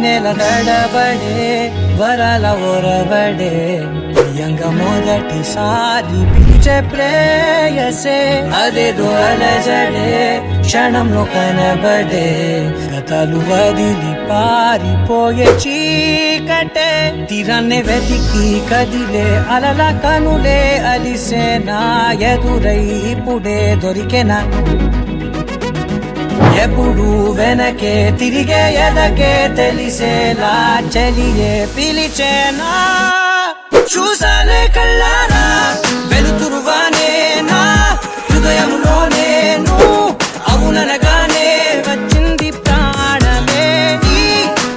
నెల నడబడే వరాల ఒరబడే ప్రియంగ మొదటిసారి పిలిచే ప్రేయసే అదేదో అలజడే క్షణంలో కనబడే గతాలు వదిలి పారిపోయే చీకటే తీరాన్ని వెతికి కదిలే అలల కనులే అలిసేనా ఎదురై ఇప్పుడే దొరికెనా ఎప్పుడు వెనకే తిరిగే ఎదకే తెలిసేలా చెలియే పిలిచేనా చూసాలే కళ్ళారా వెలుతురువానే నా హృదయంలోనే అవుననగానే వచ్చింది ప్రాణమే ఈ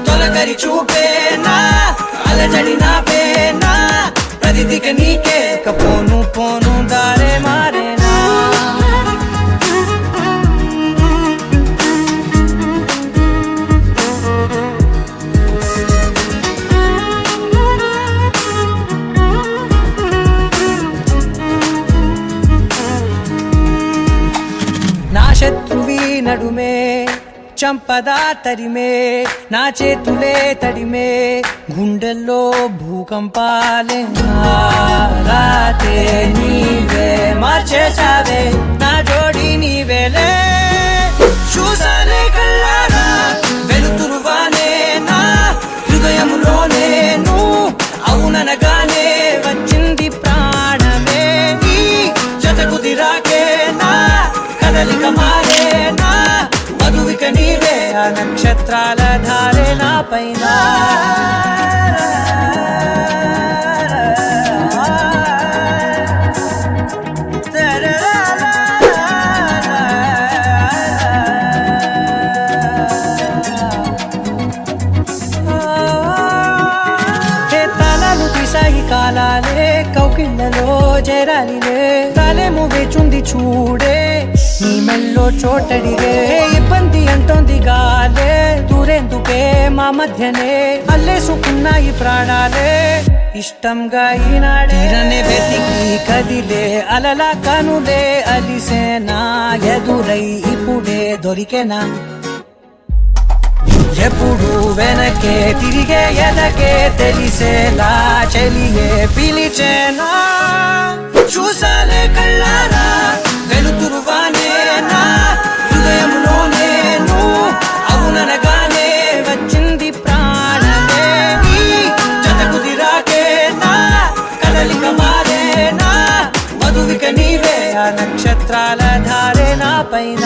తొలకరి చూపేనా అలజడి నాపేనా ప్రతిదిక నీకే పోను పోను దారే మారేనా శత్రువి నడుమే చంపదా తరిమే నా చేతులే తడిమే గుండెల్లో భూకంపాలే రాతే నీవే మార్చేసావే నా జోడి నీవేలే చూసాలే కళ్ళారా వెలుతురువానే నా హృదయంలోనే అవుననగానే వచ్చింది ప్రాణమే ఈ జత కుదిరాకే నా కదలిక మారేనా మధువిక నీవే ఆ నక్షత్రాల ధారే నా పైన తలలు తీసాయి కాలాలే కౌకిళ్ళలో చేరాలిలే తలేమో వేచుంది చూడే నీ మెల్లో చోటడిగే ఇబ్బంది అంటోంది గాలే దూరేందుకే మా మధ్యనే అల్లేసుకున్నాయి ప్రాణాలే ఇష్టంగా ఈనాడే వెతికి కదిలే అలల కనులే అలిసేనా ఎదురై ఇప్పుడే దొరికెనా ఎప్పుడు వెనకే తిరిగే ఎదకే తెలిసేలా చెలియే పిలిచేనా చూసాలే కళ్ళారా వెలుతురువానే నా హృదయంలోనే అవుననగానే వచ్చింది ప్రాణమే ఈ జత కుదిరాకే నా కదలిక మారేనా మధువిక నీవే ఆ నక్షత్రాల ధారే నా పైన